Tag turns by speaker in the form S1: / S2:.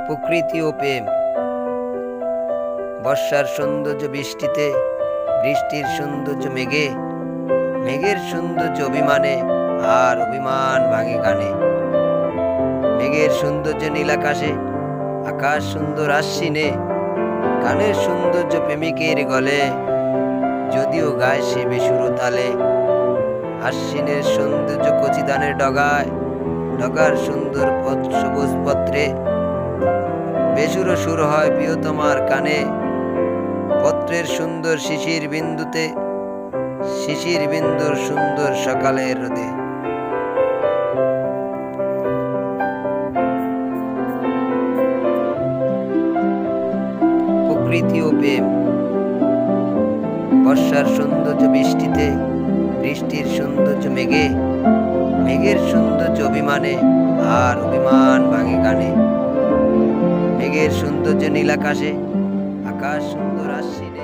S1: প্রকৃতি ও প্রেম। বর্ষার সৌন্দর্য বৃষ্টিতে, বৃষ্টির সৌন্দর্য মেঘে, মেঘের সৌন্দর্য অভিমানে, আর অভিমান ভাঙে গানে। মেঘের সৌন্দর্য নীল আকাশে, আকাশ সুন্দর আশ্বিনে, গানের সৌন্দর্য প্রেমিকের গলে, যদিও গায় সে বেসুর তালে। আশ্বিনের সৌন্দর্য কচি ধানের ডগায়, ডগার সুন্দর সবুজ পত্রে, বেসুর সুর হয় প্রিয়তমার কানে। পত্রের সুন্দর শিশির বিন্দুতে, শিশির বিন্দুর সুন্দর সকালের রোদে। প্রকৃতি ও প্রেম। বর্ষার সৌন্দর্য বৃষ্টিতে, বৃষ্টির সৌন্দর্য মেঘে, মেঘের সৌন্দর্য অভিমানে, আর অভিমান ভাঙে গানে। মেঘের সৌন্দর্য নীল আকাশে, আকাশ সুন্দর আশ্বিনে।